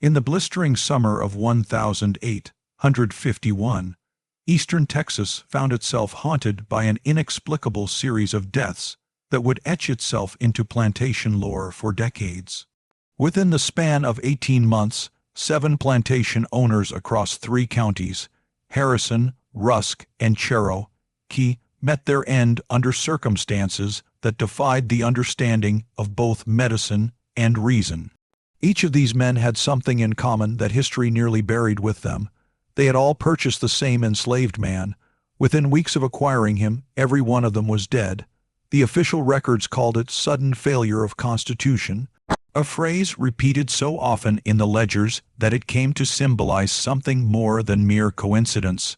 In the blistering summer of 1851, eastern Texas found itself haunted by an inexplicable series of deaths that would etch itself into plantation lore for decades. Within the span of 18 months, 7 plantation owners across 3 counties, Harrison, Rusk, and Cherokee, met their end under circumstances that defied the understanding of both medicine and reason. Each of these men had something in common that history nearly buried with them. They had all purchased the same enslaved man. Within weeks of acquiring him, every one of them was dead. The official records called it sudden failure of constitution, a phrase repeated so often in the ledgers that it came to symbolize something more than mere coincidence.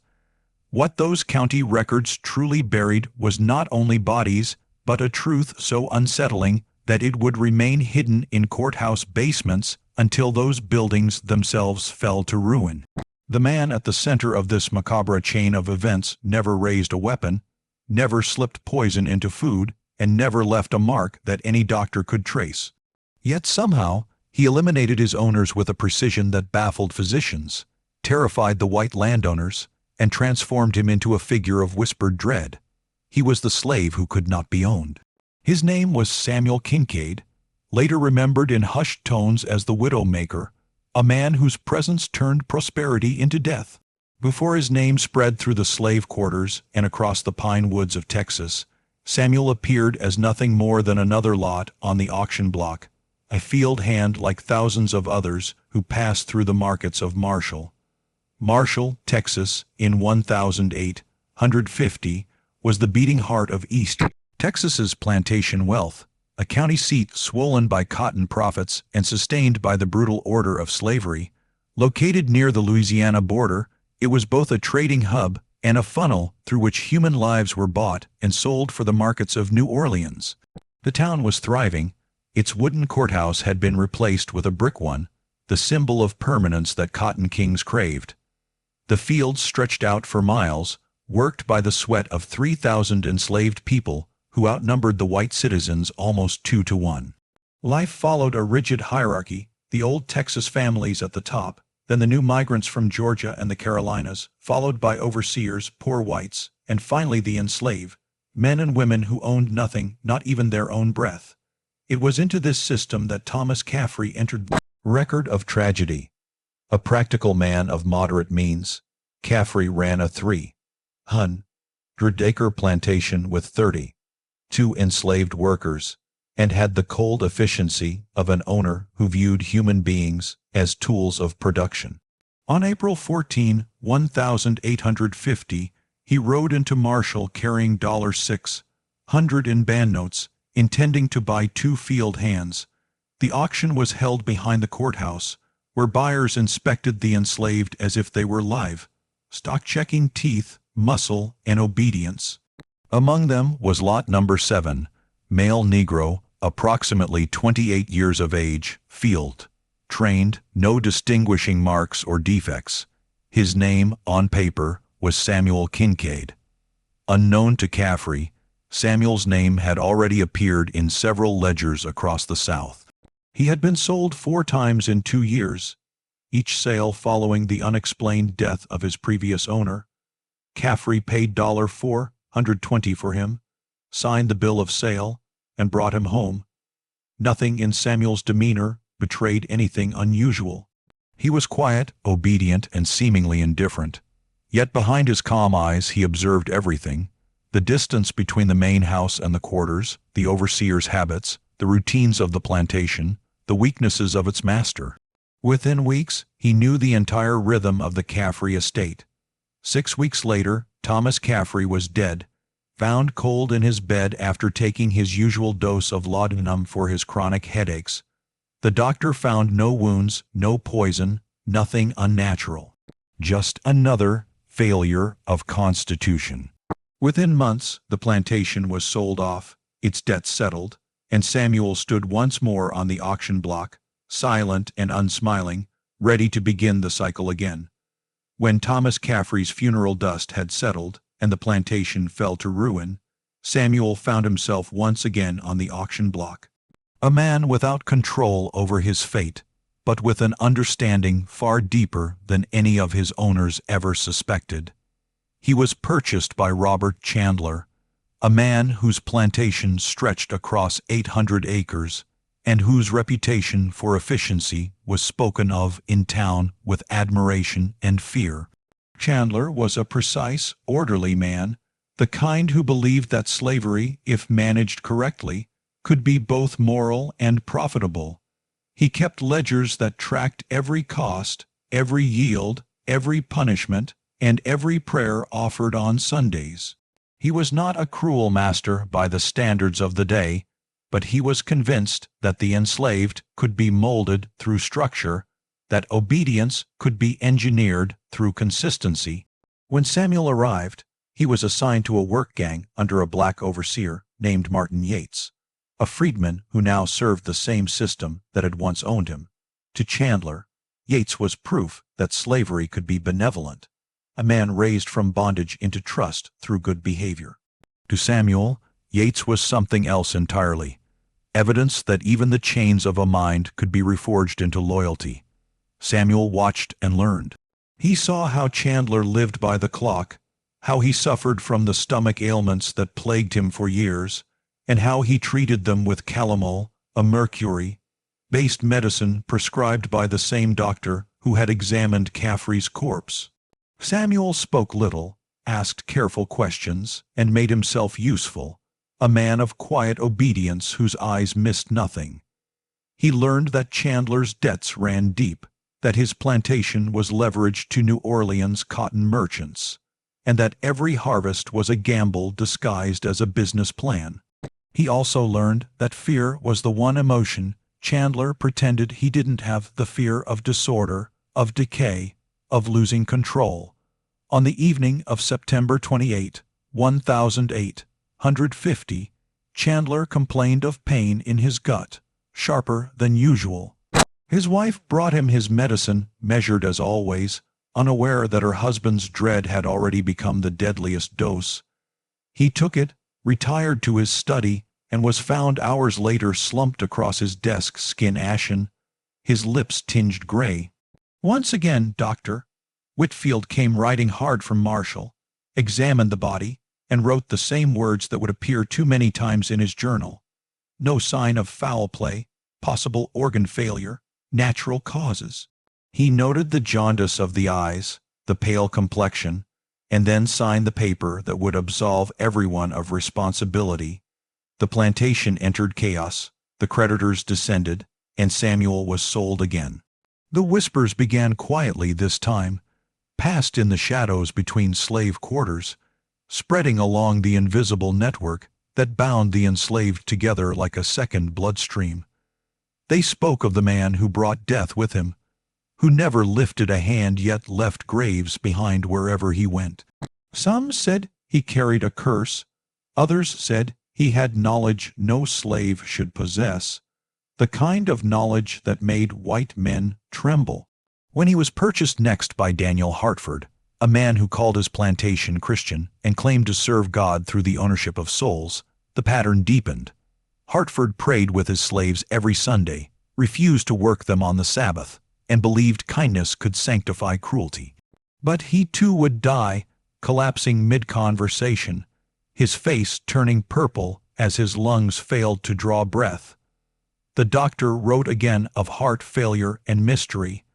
What those county records truly buried was not only bodies, but a truth so unsettling that it would remain hidden in courthouse basements until those buildings themselves fell to ruin. The man at the center of this macabre chain of events never raised a weapon, never slipped poison into food, and never left a mark that any doctor could trace. Yet somehow, he eliminated his owners with a precision that baffled physicians, terrified the white landowners, and transformed him into a figure of whispered dread. He was the slave who could not be owned. His name was Samuel Kincaid, later remembered in hushed tones as the Widow-Maker, a man whose presence turned prosperity into death. Before his name spread through the slave quarters and across the pine woods of Texas, Samuel appeared as nothing more than another lot on the auction block, a field hand like thousands of others who passed through the markets of Marshall, Texas, in 1850, was the beating heart of East Texas's plantation wealth, a county seat swollen by cotton profits and sustained by the brutal order of slavery. Located near the Louisiana border, it was both a trading hub and a funnel through which human lives were bought and sold for the markets of New Orleans. The town was thriving. Its wooden courthouse had been replaced with a brick one, the symbol of permanence that cotton kings craved. The fields stretched out for miles, worked by the sweat of 3,000 enslaved people who outnumbered the white citizens almost 2 to 1. Life followed a rigid hierarchy, the old Texas families at the top, then the new migrants from Georgia and the Carolinas, followed by overseers, poor whites, and finally the enslaved, men and women who owned nothing, not even their own breath. It was into this system that Thomas Caffrey entered. Record of tragedy. A practical man of moderate means, Caffrey ran a 300-acre plantation with 32 enslaved workers, and had the cold efficiency of an owner who viewed human beings as tools of production. On April 14, 1850, he rode into Marshall carrying $600 in banknotes, intending to buy 2 field hands. The auction was held behind the courthouse, where buyers inspected the enslaved as if they were live, stock-checking teeth, muscle, and obedience. Among them was lot number 7, male Negro, approximately 28 years of age, field trained, no distinguishing marks or defects. His name, on paper, was Samuel Kincaid. Unknown to Caffrey, Samuel's name had already appeared in several ledgers across the South. He had been sold 4 times in 2 years, each sale following the unexplained death of his previous owner. Caffrey paid $420 for him, signed the bill of sale, and brought him home. Nothing in Samuel's demeanor betrayed anything unusual. He was quiet, obedient, and seemingly indifferent. Yet behind his calm eyes he observed everything: the distance between the main house and the quarters, the overseer's habits, the routines of the plantation, the weaknesses of its master. Within weeks, he knew the entire rhythm of the Caffrey estate. 6 weeks later, Thomas Caffrey was dead, found cold in his bed after taking his usual dose of laudanum for his chronic headaches. The doctor found no wounds, no poison, nothing unnatural. Just another failure of constitution. Within months, the plantation was sold off, its debts settled, and Samuel stood once more on the auction block, silent and unsmiling, ready to begin the cycle again. When Thomas Caffrey's funeral dust had settled and the plantation fell to ruin, Samuel found himself once again on the auction block. A man without control over his fate, but with an understanding far deeper than any of his owners ever suspected. He was purchased by Robert Chandler, a man whose plantation stretched across 800 acres and whose reputation for efficiency was spoken of in town with admiration and fear. Chandler was a precise, orderly man, the kind who believed that slavery, if managed correctly, could be both moral and profitable. He kept ledgers that tracked every cost, every yield, every punishment, and every prayer offered on Sundays. He was not a cruel master by the standards of the day, but he was convinced that the enslaved could be molded through structure, that obedience could be engineered through consistency. When Samuel arrived, he was assigned to a work gang under a black overseer named Martin Yates, a freedman who now served the same system that had once owned him. To Chandler, Yates was proof that slavery could be benevolent, a man raised from bondage into trust through good behavior. To Samuel, Yates was something else entirely, evidence that even the chains of a mind could be reforged into loyalty. Samuel watched and learned. He saw how Chandler lived by the clock, how he suffered from the stomach ailments that plagued him for years, and how he treated them with calomel, a mercury-based medicine prescribed by the same doctor who had examined Caffrey's corpse. Samuel spoke little, asked careful questions, and made himself useful, a man of quiet obedience whose eyes missed nothing. He learned that Chandler's debts ran deep, that his plantation was leveraged to New Orleans cotton merchants, and that every harvest was a gamble disguised as a business plan. He also learned that fear was the one emotion Chandler pretended he didn't have: the fear of disorder, of decay, of losing control. On the evening of September 28, 1850, Chandler complained of pain in his gut, sharper than usual. His wife brought him his medicine, measured as always, unaware that her husband's dread had already become the deadliest dose. He took it, retired to his study, and was found hours later slumped across his desk, skin ashen, his lips tinged gray. "Once again, doctor." Whitfield came riding hard from Marshall, examined the body, and wrote the same words that would appear too many times in his journal. No sign of foul play, possible organ failure, natural causes. He noted the jaundice of the eyes, the pale complexion, and then signed the paper that would absolve everyone of responsibility. The plantation entered chaos, the creditors descended, and Samuel was sold again. The whispers began quietly this time, passed in the shadows between slave quarters, spreading along the invisible network that bound the enslaved together like a second bloodstream. They spoke of the man who brought death with him, who never lifted a hand yet left graves behind wherever he went. Some said he carried a curse, others said he had knowledge no slave should possess, the kind of knowledge that made white men tremble. When he was purchased next by Daniel Hartford, a man who called his plantation Christian and claimed to serve God through the ownership of souls, the pattern deepened. Hartford prayed with his slaves every Sunday, refused to work them on the Sabbath, and believed kindness could sanctify cruelty. But he too would die, collapsing mid-conversation, his face turning purple as his lungs failed to draw breath. The doctor wrote again of heart failure and mystery,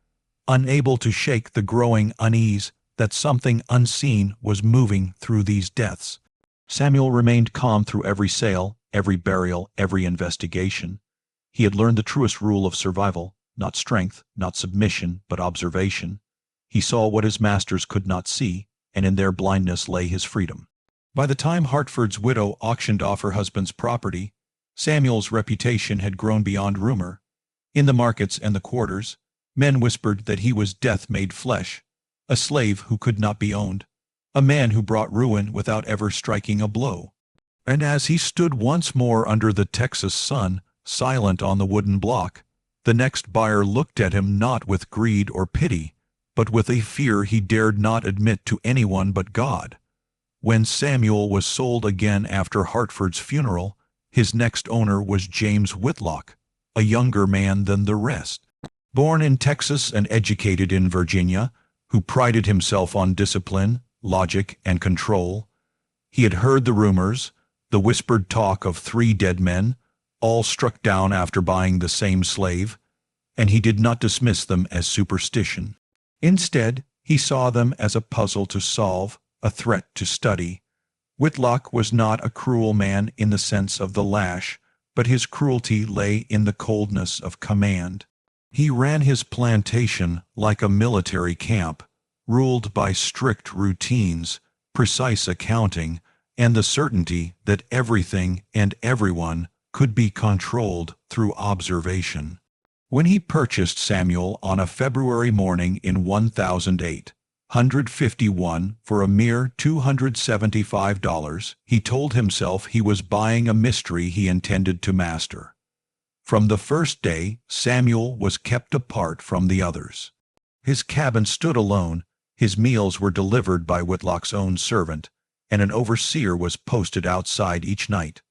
unable to shake the growing unease that something unseen was moving through these deaths. Samuel remained calm through every sale, every burial, every investigation. He had learned the truest rule of survival: not strength, not submission, but observation. He saw what his masters could not see, and in their blindness lay his freedom. By the time Hartford's widow auctioned off her husband's property, Samuel's reputation had grown beyond rumor. In the markets and the quarters, men whispered that he was death made flesh, a slave who could not be owned, a man who brought ruin without ever striking a blow. And as he stood once more under the Texas sun, silent on the wooden block, the next buyer looked at him not with greed or pity, but with a fear he dared not admit to anyone but God. When Samuel was sold again after Hartford's funeral, his next owner was James Whitlock, a younger man than the rest. Born in Texas and educated in Virginia, who prided himself on discipline, logic, and control, he had heard the rumors, the whispered talk of 3 dead men, all struck down after buying the same slave, and he did not dismiss them as superstition. Instead, he saw them as a puzzle to solve, a threat to study. Whitlock was not a cruel man in the sense of the lash, but his cruelty lay in the coldness of command. He ran his plantation like a military camp, ruled by strict routines, precise accounting, and the certainty that everything and everyone could be controlled through observation. When he purchased Samuel on a February morning in 1851 for a mere $275, he told himself he was buying a mystery he intended to master. From the first day, Samuel was kept apart from the others. His cabin stood alone, his meals were delivered by Whitlock's own servant, and an overseer was posted outside each night.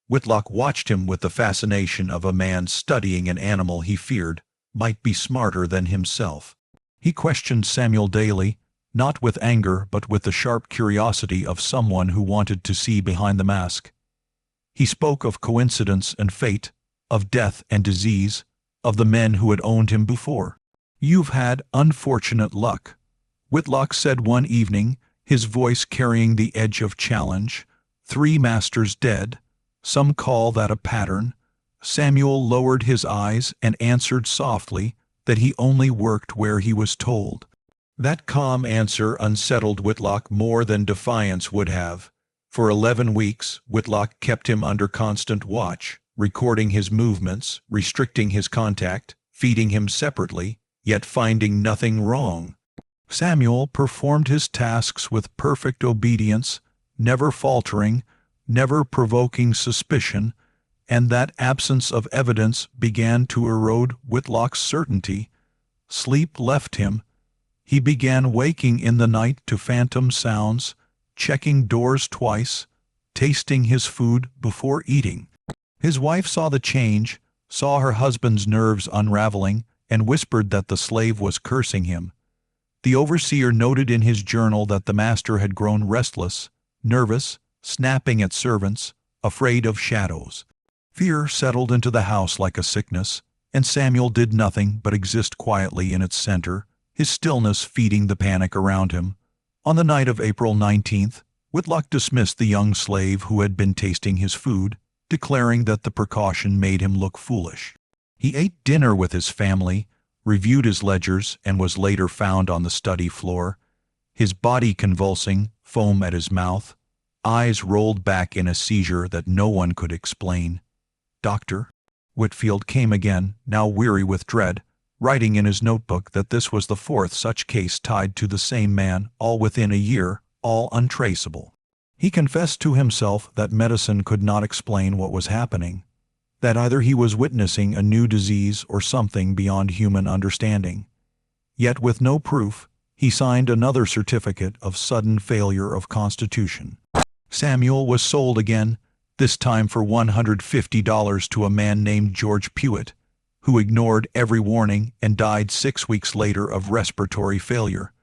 Whitlock watched him with the fascination of a man studying an animal he feared might be smarter than himself. He questioned Samuel daily, not with anger but with the sharp curiosity of someone who wanted to see behind the mask. He spoke of coincidence and fate, of death and disease, of the men who had owned him before. "You've had unfortunate luck," Whitlock said one evening, his voice carrying the edge of challenge. "3 masters dead. Some call that a pattern." Samuel lowered his eyes and answered softly that he only worked where he was told. That calm answer unsettled Whitlock more than defiance would have. For 11 weeks, Whitlock kept him under constant watch, recording his movements, restricting his contact, feeding him separately, yet finding nothing wrong. Samuel performed his tasks with perfect obedience, never faltering, never provoking suspicion, and that absence of evidence began to erode Whitlock's certainty. Sleep left him. He began waking in the night to phantom sounds, checking doors twice, tasting his food before eating. His wife saw the change, saw her husband's nerves unraveling, and whispered that the slave was cursing him. The overseer noted in his journal that the master had grown restless, nervous, snapping at servants, afraid of shadows. Fear settled into the house like a sickness, and Samuel did nothing but exist quietly in its center, his stillness feeding the panic around him. On the night of April 19th, Whitlock dismissed the young slave who had been tasting his food, declaring that the precaution made him look foolish. He ate dinner with his family, reviewed his ledgers, and was later found on the study floor, his body convulsing, foam at his mouth, eyes rolled back in a seizure that no one could explain. "Doctor," Whitfield came again, now weary with dread, writing in his notebook that this was the 4th such case tied to the same man, all within a year, all untraceable. He confessed to himself that medicine could not explain what was happening, that either he was witnessing a new disease or something beyond human understanding. Yet with no proof, he signed another certificate of sudden failure of constitution. Samuel was sold again, this time for $150 to a man named George Pewitt, who ignored every warning and died 6 weeks later of respiratory failure.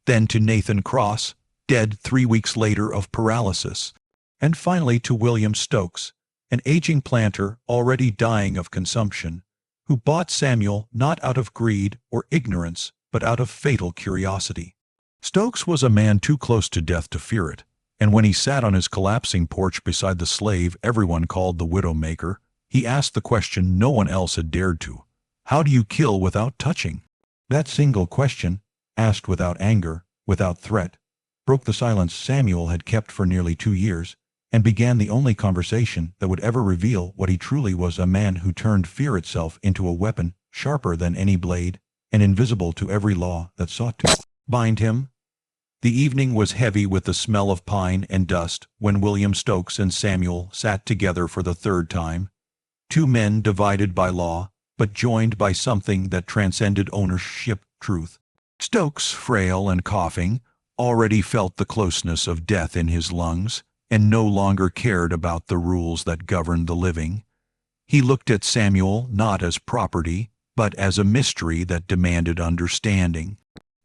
Then to Nathan Cross, dead 3 weeks later of paralysis. And finally to William Stokes, an aging planter already dying of consumption, who bought Samuel not out of greed or ignorance, but out of fatal curiosity. Stokes was a man too close to death to fear it, and when he sat on his collapsing porch beside the slave everyone called the Widowmaker, he asked the question no one else had dared to. How do you kill without touching? That single question, asked without anger, without threat, broke the silence Samuel had kept for nearly 2 years, and began the only conversation that would ever reveal what he truly was, a man who turned fear itself into a weapon sharper than any blade, and invisible to every law that sought to bind him. The evening was heavy with the smell of pine and dust when William Stokes and Samuel sat together for the 3rd time, 2 men divided by law, but joined by something that transcended ownership, truth. Stokes, frail and coughing, already felt the closeness of death in his lungs, and no longer cared about the rules that governed the living. He looked at Samuel not as property, but as a mystery that demanded understanding.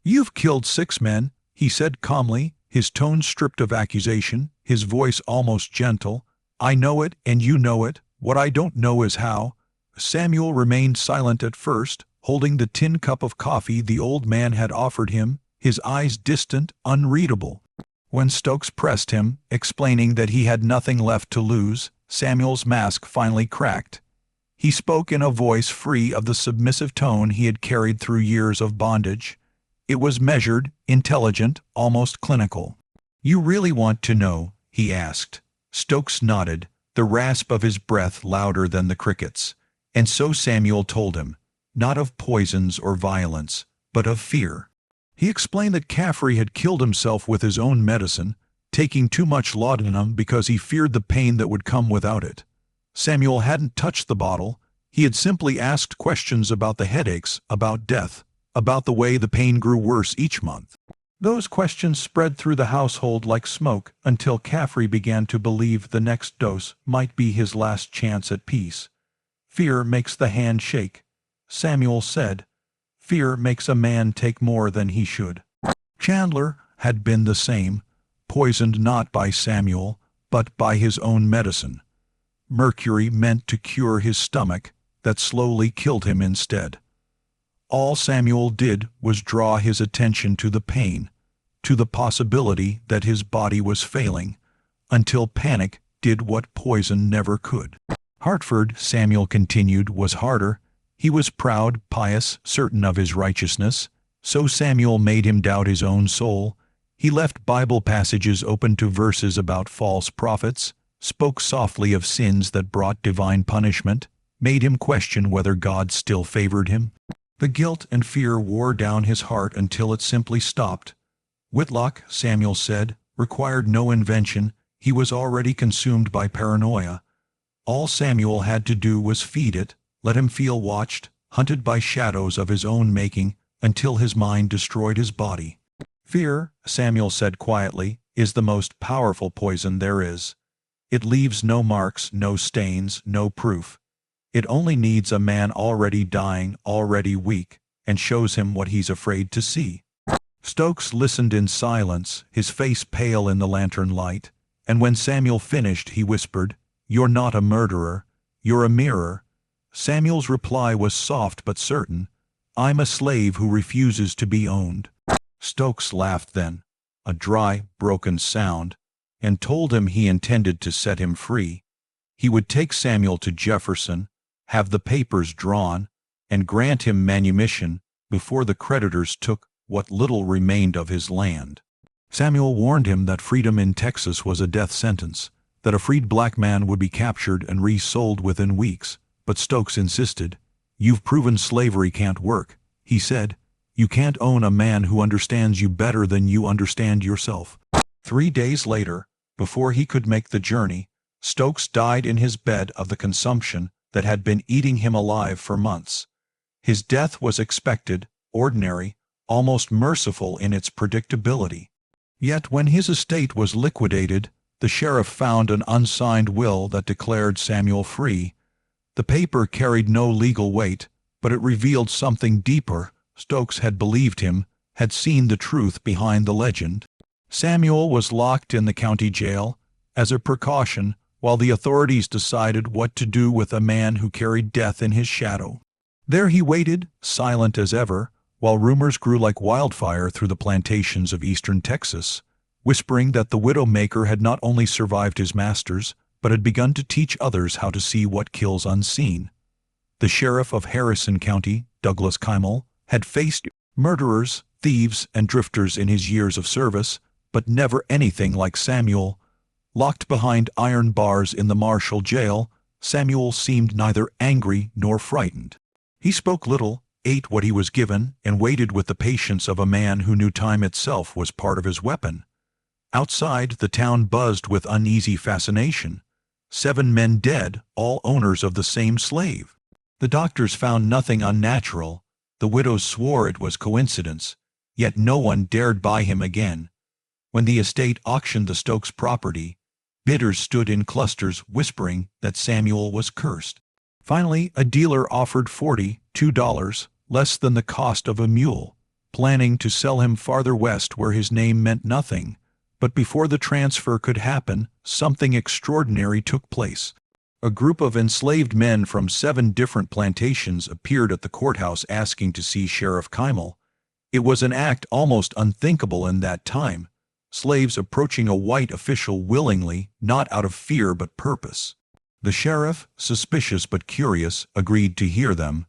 "You've killed 6 men," he said calmly, his tone stripped of accusation, his voice almost gentle. "I know it, and you know it. What I don't know is how." Samuel remained silent at first, holding the tin cup of coffee the old man had offered him, his eyes distant, unreadable. When Stokes pressed him, explaining that he had nothing left to lose, Samuel's mask finally cracked. He spoke in a voice free of the submissive tone he had carried through years of bondage. It was measured, intelligent, almost clinical. "You really want to know?" he asked. Stokes nodded, the rasp of his breath louder than the crickets. And so Samuel told him, not of poisons or violence, but of fear. He explained that Caffrey had killed himself with his own medicine, taking too much laudanum because he feared the pain that would come without it. Samuel hadn't touched the bottle. He had simply asked questions about the headaches, about death, about the way the pain grew worse each month. Those questions spread through the household like smoke until Caffrey began to believe the next dose might be his last chance at peace. "Fear makes the hand shake," Samuel said. "Fear makes a man take more than he should." Chandler had been the same, poisoned not by Samuel, but by his own medicine. Mercury meant to cure his stomach, that slowly killed him instead. All Samuel did was draw his attention to the pain, to the possibility that his body was failing, until panic did what poison never could. Hartford, Samuel continued, was harder. He was proud, pious, certain of his righteousness. So Samuel made him doubt his own soul. He left Bible passages open to verses about false prophets, spoke softly of sins that brought divine punishment, made him question whether God still favored him. The guilt and fear wore down his heart until it simply stopped. Whitlock, Samuel said, required no invention. He was already consumed by paranoia. All Samuel had to do was feed it, let him feel watched, hunted by shadows of his own making, until his mind destroyed his body. "Fear," Samuel said quietly, "is the most powerful poison there is. It leaves no marks, no stains, no proof. It only needs a man already dying, already weak, and shows him what he's afraid to see." Stokes listened in silence, his face pale in the lantern light, and when Samuel finished he whispered, "You're not a murderer. You're a mirror." Samuel's reply was soft but certain, "I'm a slave who refuses to be owned." Stokes laughed then, a dry, broken sound, and told him he intended to set him free. He would take Samuel to Jefferson, have the papers drawn, and grant him manumission before the creditors took what little remained of his land. Samuel warned him that freedom in Texas was a death sentence, that a freed black man would be captured and resold within weeks, but Stokes insisted. "You've proven slavery can't work," he said. "You can't own a man who understands you better than you understand yourself." 3 days later, before he could make the journey, Stokes died in his bed of the consumption that had been eating him alive for months. His death was expected, ordinary, almost merciful in its predictability. Yet when his estate was liquidated, the sheriff found an unsigned will that declared Samuel free. The paper carried no legal weight, but it revealed something deeper. Stokes had believed him, had seen the truth behind the legend. Samuel was locked in the county jail, as a precaution, while the authorities decided what to do with a man who carried death in his shadow. There he waited, silent as ever, while rumors grew like wildfire through the plantations of eastern Texas, whispering that the widow-maker had not only survived his masters, but had begun to teach others how to see what kills unseen. The sheriff of Harrison County, Douglas Kymel, had faced murderers, thieves, and drifters in his years of service, but never anything like Samuel. Locked behind iron bars in the Marshall jail, Samuel seemed neither angry nor frightened. He spoke little, ate what he was given, and waited with the patience of a man who knew time itself was part of his weapon. Outside, the town buzzed with uneasy fascination. 7 men dead, all owners of the same slave. The doctors found nothing unnatural. The widows swore it was coincidence, yet no one dared buy him again. When the estate auctioned the Stokes property, bidders stood in clusters whispering that Samuel was cursed. Finally, a dealer offered $42, less than the cost of a mule, planning to sell him farther west where his name meant nothing. But before the transfer could happen, something extraordinary took place. A group of enslaved men from 7 different plantations appeared at the courthouse asking to see Sheriff Keimal. It was an act almost unthinkable in that time, slaves approaching a white official willingly, not out of fear but purpose. The sheriff, suspicious but curious, agreed to hear them.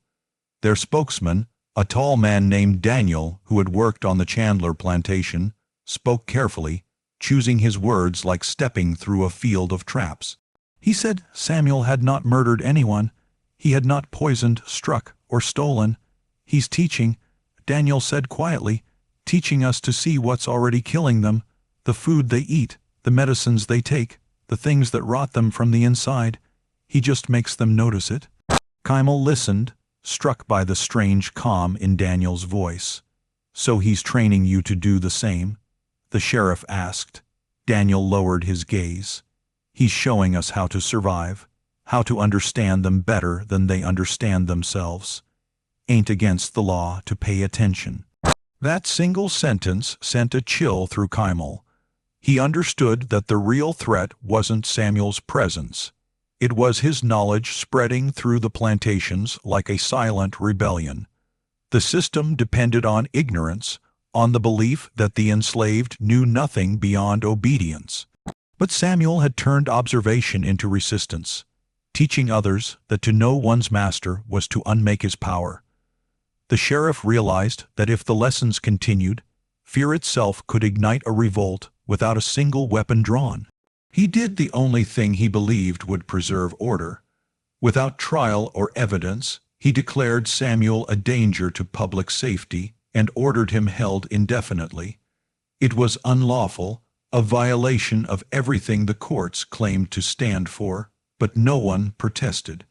Their spokesman, a tall man named Daniel, who had worked on the Chandler plantation, spoke carefully, choosing his words like stepping through a field of traps. He said Samuel had not murdered anyone. He had not poisoned, struck, or stolen. He's teaching, Daniel said quietly, teaching us to see what's already killing them, the food they eat, the medicines they take, the things that rot them from the inside. He just makes them notice it. Keimal listened, struck by the strange calm in Daniel's voice. So he's training you to do the same? The sheriff asked. Daniel lowered his gaze. He's showing us how to survive, how to understand them better than they understand themselves. Ain't against the law to pay attention. That single sentence sent a chill through Keimal. He understood that the real threat wasn't Samuel's presence. It was his knowledge spreading through the plantations like a silent rebellion. The system depended on ignorance, on the belief that the enslaved knew nothing beyond obedience. But Samuel had turned observation into resistance, teaching others that to know one's master was to unmake his power. The sheriff realized that if the lessons continued, fear itself could ignite a revolt without a single weapon drawn. He did the only thing he believed would preserve order. Without trial or evidence, he declared Samuel a danger to public safety and ordered him held indefinitely. It was unlawful, a violation of everything the courts claimed to stand for, but no one protested.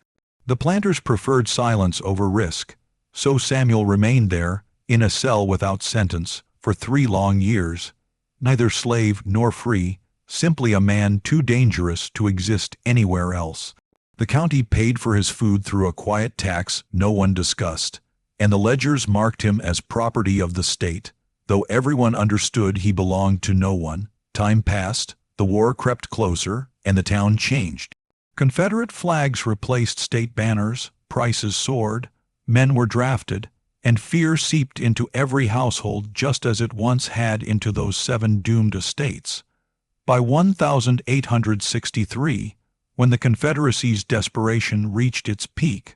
The planters preferred silence over risk, so Samuel remained there, in a cell without sentence, for 3 long years, neither slave nor free, simply a man too dangerous to exist anywhere else. The county paid for his food through a quiet tax no one discussed, and the ledgers marked him as property of the state, though everyone understood he belonged to no one. Time passed, the war crept closer, and the town changed. Confederate flags replaced state banners, prices soared, men were drafted, and fear seeped into every household just as it once had into those 7 doomed estates. By 1863, when the Confederacy's desperation reached its peak,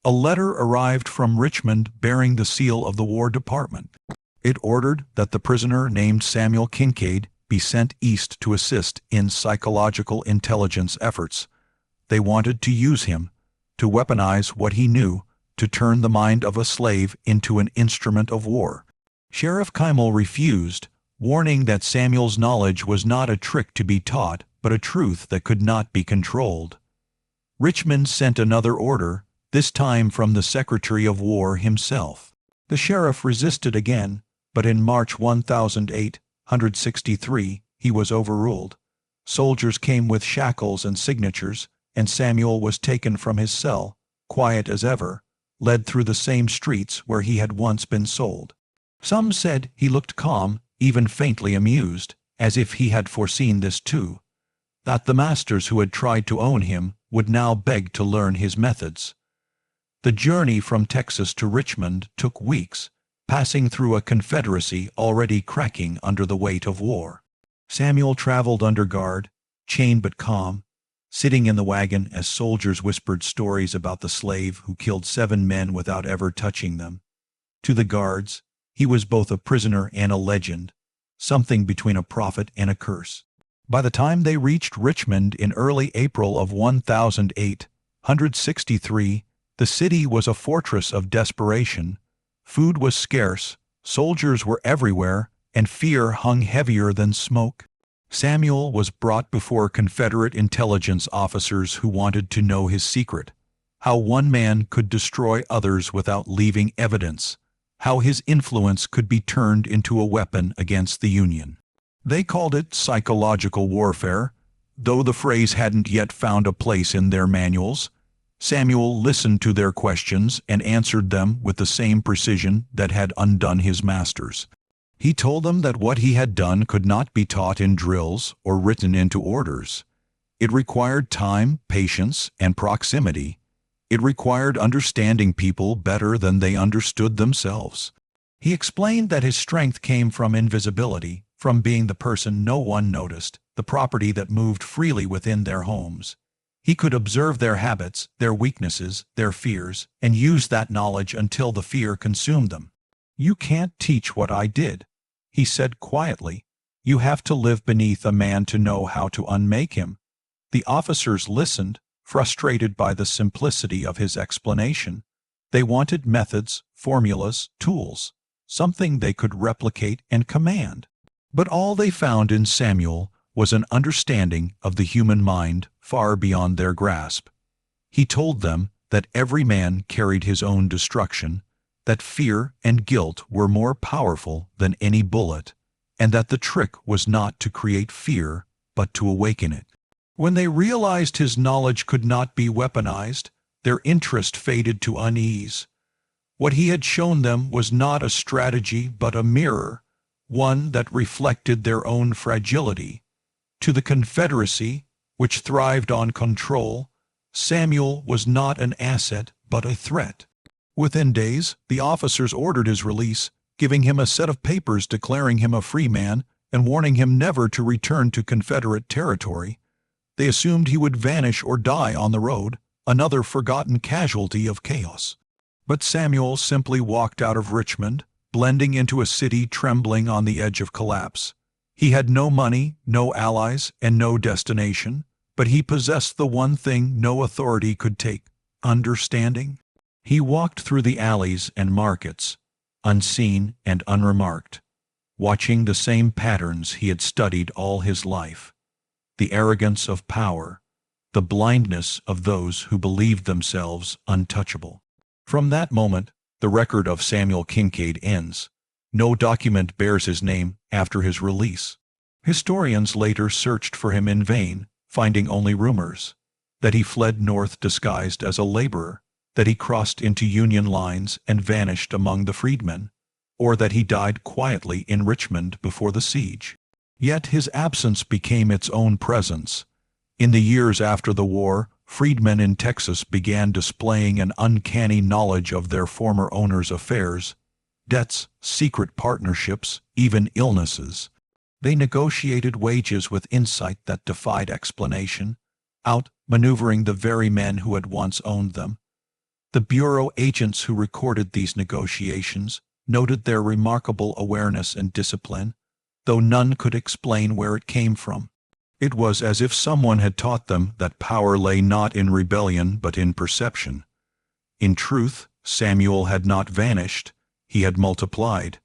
a letter arrived from Richmond bearing the seal of the War Department. It ordered that the prisoner named Samuel Kincaid be sent east to assist in psychological intelligence efforts. They wanted to use him, to weaponize what he knew, to turn the mind of a slave into an instrument of war. Sheriff Keimal refused, warning that Samuel's knowledge was not a trick to be taught, but a truth that could not be controlled. Richmond sent another order, this time from the Secretary of War himself. The sheriff resisted again, but in March 1863 he was overruled. Soldiers came with shackles and signatures, and Samuel was taken from his cell, quiet as ever, led through the same streets where he had once been sold. Some said he looked calm, even faintly amused, as if he had foreseen this too, that the masters who had tried to own him would now beg to learn his methods. The journey from Texas to Richmond took weeks, passing through a Confederacy already cracking under the weight of war. Samuel traveled under guard, chained but calm, sitting in the wagon as soldiers whispered stories about the slave who killed 7 men without ever touching them. To the guards, he was both a prisoner and a legend, something between a prophet and a curse. By the time they reached Richmond in early April of 1863, the city was a fortress of desperation. Food was scarce, soldiers were everywhere, and fear hung heavier than smoke. Samuel was brought before Confederate intelligence officers who wanted to know his secret, how one man could destroy others without leaving evidence, how his influence could be turned into a weapon against the Union. They called it psychological warfare, though the phrase hadn't yet found a place in their manuals. Samuel listened to their questions and answered them with the same precision that had undone his masters. He told them that what he had done could not be taught in drills or written into orders. It required time, patience, and proximity. It required understanding people better than they understood themselves. He explained that his strength came from invisibility, from being the person no one noticed, the property that moved freely within their homes. He could observe their habits, their weaknesses, their fears, and use that knowledge until the fear consumed them. "You can't teach what I did," he said quietly. "You have to live beneath a man to know how to unmake him." The officers listened, frustrated by the simplicity of his explanation. They wanted methods, formulas, tools, something they could replicate and command. But all they found in Samuel was an understanding of the human mind far beyond their grasp. He told them that every man carried his own destruction, that fear and guilt were more powerful than any bullet, and that the trick was not to create fear, but to awaken it. When they realized his knowledge could not be weaponized, their interest faded to unease. What he had shown them was not a strategy but a mirror, one that reflected their own fragility. To the Confederacy, which thrived on control, Samuel was not an asset but a threat. Within days, the officers ordered his release, giving him a set of papers declaring him a free man and warning him never to return to Confederate territory. They assumed he would vanish or die on the road, another forgotten casualty of chaos. But Samuel simply walked out of Richmond, blending into a city trembling on the edge of collapse. He had no money, no allies, and no destination, but he possessed the one thing no authority could take: understanding. He walked through the alleys and markets, unseen and unremarked, watching the same patterns he had studied all his life: the arrogance of power, the blindness of those who believed themselves untouchable. From that moment, the record of Samuel Kincaid ends. No document bears his name after his release. Historians later searched for him in vain, finding only rumors: that he fled north disguised as a laborer, that he crossed into Union lines and vanished among the freedmen, or that he died quietly in Richmond before the siege. Yet his absence became its own presence. In the years after the war, freedmen in Texas began displaying an uncanny knowledge of their former owners' affairs, debts, secret partnerships, even illnesses. They negotiated wages with insight that defied explanation, out-maneuvering the very men who had once owned them. The bureau agents who recorded these negotiations noted their remarkable awareness and discipline, though none could explain where it came from. It was as if someone had taught them that power lay not in rebellion but in perception. In truth, Samuel had not vanished, he had multiplied.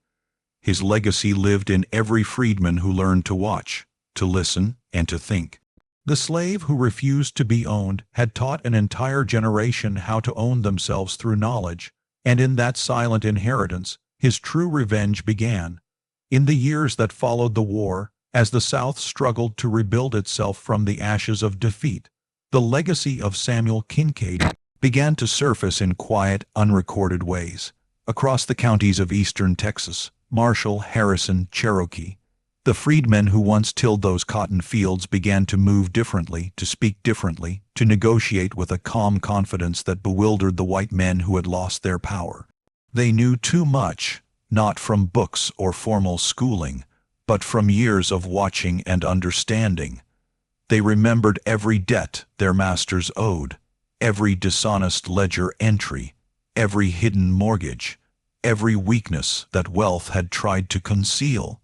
His legacy lived in every freedman who learned to watch, to listen, and to think. The slave who refused to be owned had taught an entire generation how to own themselves through knowledge, and in that silent inheritance, his true revenge began. In the years that followed the war, as the South struggled to rebuild itself from the ashes of defeat, the legacy of Samuel Kincaid began to surface in quiet, unrecorded ways. Across the counties of eastern Texas, Marshall, Harrison, Cherokee, the freedmen who once tilled those cotton fields began to move differently, to speak differently, to negotiate with a calm confidence that bewildered the white men who had lost their power. They knew too much, not from books or formal schooling, but from years of watching and understanding. They remembered every debt their masters owed, every dishonest ledger entry, every hidden mortgage, every weakness that wealth had tried to conceal.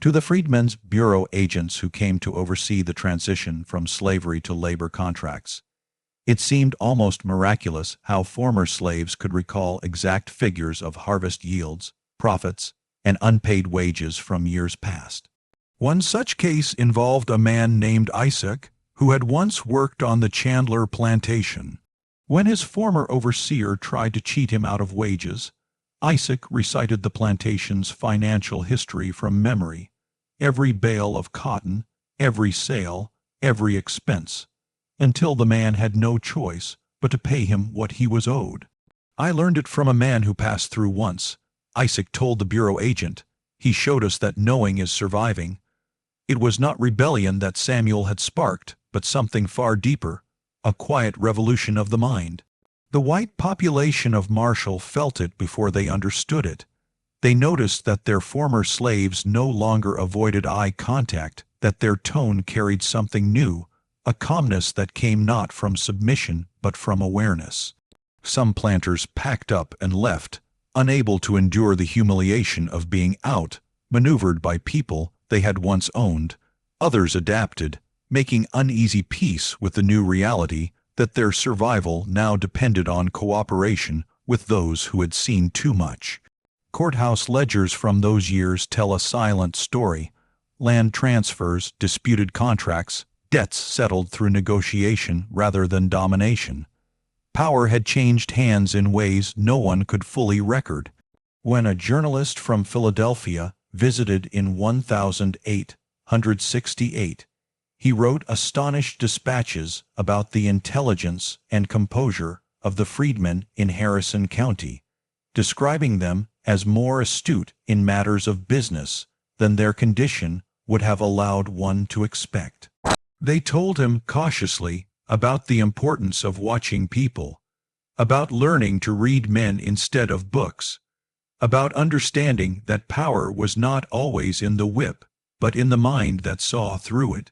To the freedmen's bureau agents who came to oversee the transition from slavery to labor contracts, it seemed almost miraculous how former slaves could recall exact figures of harvest yields, profits, and unpaid wages from years past. One such case involved a man named Isaac, who had once worked on the Chandler plantation. When his former overseer tried to cheat him out of wages, Isaac recited the plantation's financial history from memory: every bale of cotton, every sale, every expense, until the man had no choice but to pay him what he was owed. "I learned it from a man who passed through once," Isaac told the bureau agent. "He showed us that knowing is surviving." It was not rebellion that Samuel had sparked, but something far deeper, a quiet revolution of the mind. The white population of Marshall felt it before they understood it. They noticed that their former slaves no longer avoided eye contact, that their tone carried something new, a calmness that came not from submission but from awareness. Some planters packed up and left, unable to endure the humiliation of being out-maneuvered by people they had once owned. Others adapted, making uneasy peace with the new reality that their survival now depended on cooperation with those who had seen too much. Courthouse ledgers from those years tell a silent story. Land transfers, disputed contracts, debts settled through negotiation rather than domination. Power had changed hands in ways no one could fully record. When a journalist from Philadelphia visited in 1868, he wrote astonished dispatches about the intelligence and composure of the freedmen in Harrison County, describing them as more astute in matters of business than their condition would have allowed one to expect. They told him cautiously about the importance of watching people, about learning to read men instead of books, about understanding that power was not always in the whip, but in the mind that saw through it.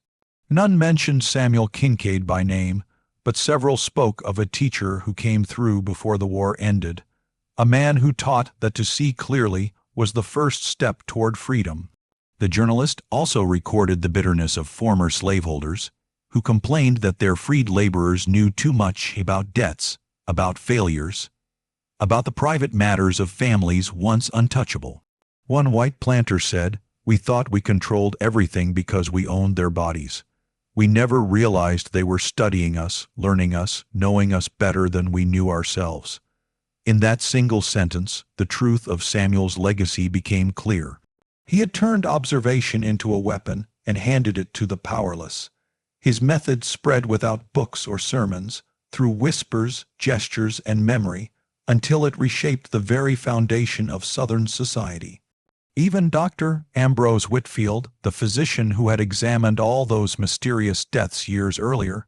None mentioned Samuel Kincaid by name, but several spoke of a teacher who came through before the war ended, a man who taught that to see clearly was the first step toward freedom. The journalist also recorded the bitterness of former slaveholders, who complained that their freed laborers knew too much about debts, about failures, about the private matters of families once untouchable. One white planter said, "We thought we controlled everything because we owned their bodies. We never realized they were studying us, learning us, knowing us better than we knew ourselves." In that single sentence, the truth of Samuel's legacy became clear. He had turned observation into a weapon and handed it to the powerless. His method spread without books or sermons, through whispers, gestures, and memory, until it reshaped the very foundation of Southern society. Even Dr. Ambrose Whitfield, the physician who had examined all those mysterious deaths years earlier,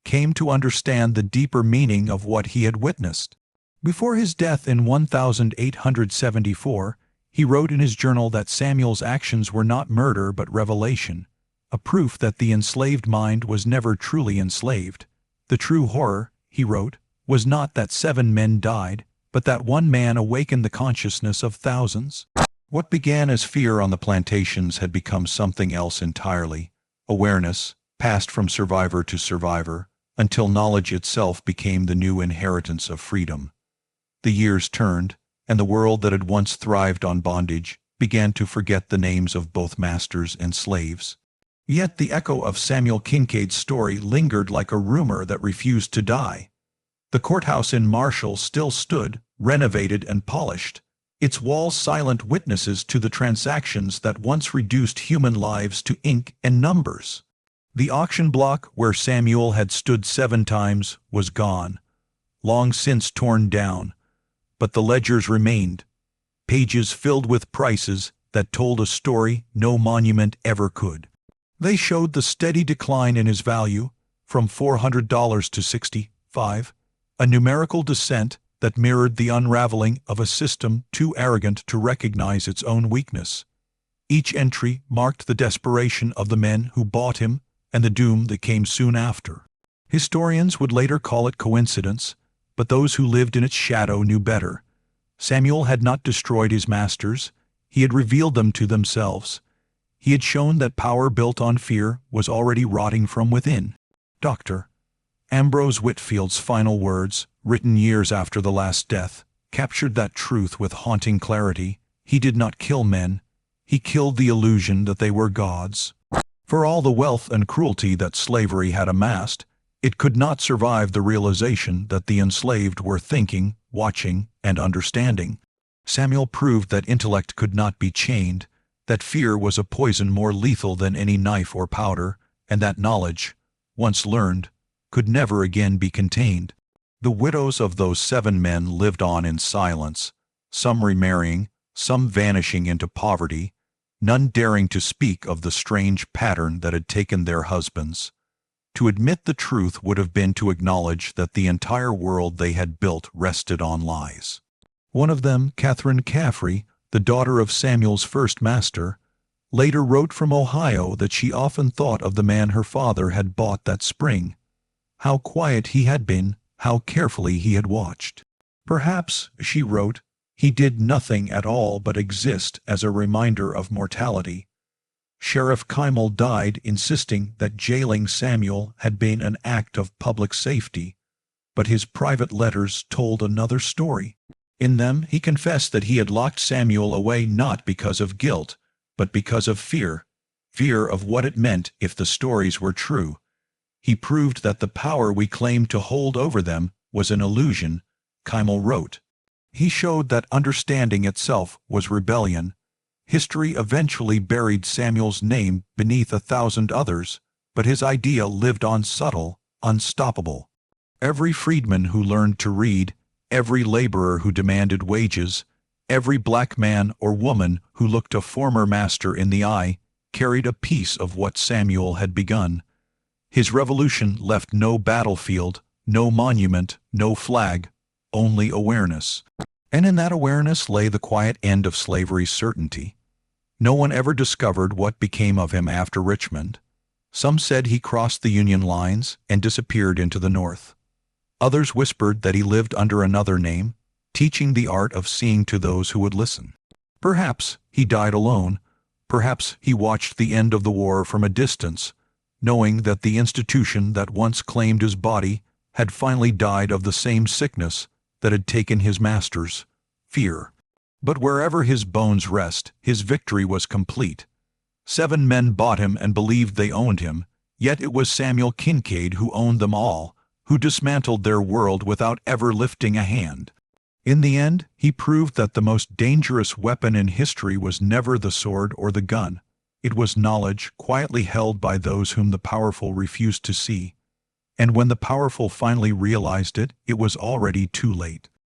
came to understand the deeper meaning of what he had witnessed. Before his death in 1874, he wrote in his journal that Samuel's actions were not murder but revelation, a proof that the enslaved mind was never truly enslaved. The true horror, he wrote, was not that 7 men died, but that one man awakened the consciousness of thousands. What began as fear on the plantations had become something else entirely. Awareness, passed from survivor to survivor, until knowledge itself became the new inheritance of freedom. The years turned, and the world that had once thrived on bondage began to forget the names of both masters and slaves. Yet the echo of Samuel Kincaid's story lingered like a rumor that refused to die. The courthouse in Marshall still stood, renovated and polished, its walls silent witnesses to the transactions that once reduced human lives to ink and numbers. The auction block where Samuel had stood 7 times was gone, long since torn down, but the ledgers remained, pages filled with prices that told a story no monument ever could. They showed the steady decline in his value, from $400 to $65, a numerical descent that mirrored the unraveling of a system too arrogant to recognize its own weakness. Each entry marked the desperation of the men who bought him and the doom that came soon after. Historians would later call it coincidence, but those who lived in its shadow knew better. Samuel had not destroyed his masters, he had revealed them to themselves. He had shown that power built on fear was already rotting from within. Dr. Ambrose Whitfield's final words, written years after the last death, captured that truth with haunting clarity. He did not kill men, he killed the illusion that they were gods. For all the wealth and cruelty that slavery had amassed, it could not survive the realization that the enslaved were thinking, watching, and understanding. Samuel proved that intellect could not be chained, that fear was a poison more lethal than any knife or powder, and that knowledge, once learned, could never again be contained. The widows of those 7 men lived on in silence, some remarrying, some vanishing into poverty, none daring to speak of the strange pattern that had taken their husbands. To admit the truth would have been to acknowledge that the entire world they had built rested on lies. One of them, Catherine Caffrey, the daughter of Samuel's first master, later wrote from Ohio that she often thought of the man her father had bought that spring. How quiet he had been, how carefully he had watched. Perhaps, she wrote, he did nothing at all but exist as a reminder of mortality. Sheriff Keimer died insisting that jailing Samuel had been an act of public safety, but his private letters told another story. In them he confessed that he had locked Samuel away not because of guilt, but because of fear of what it meant if the stories were true. He proved that the power we claimed to hold over them was an illusion, Keimer wrote. He showed that understanding itself was rebellion. History eventually buried Samuel's name beneath 1,000 others, but his idea lived on subtle, unstoppable. Every freedman who learned to read, every laborer who demanded wages, every black man or woman who looked a former master in the eye, carried a piece of what Samuel had begun. His revolution left no battlefield, no monument, no flag, only awareness. And in that awareness lay the quiet end of slavery's certainty. No one ever discovered what became of him after Richmond. Some said he crossed the Union lines and disappeared into the North. Others whispered that he lived under another name, teaching the art of seeing to those who would listen. Perhaps he died alone. Perhaps he watched the end of the war from a distance, knowing that the institution that once claimed his body had finally died of the same sickness that had taken his masters, fear. But wherever his bones rest, his victory was complete. 7 men bought him and believed they owned him, yet it was Samuel Kincaid who owned them all, who dismantled their world without ever lifting a hand. In the end, he proved that the most dangerous weapon in history was never the sword or the gun. It was knowledge quietly held by those whom the powerful refused to see. And when the powerful finally realized it, it was already too late.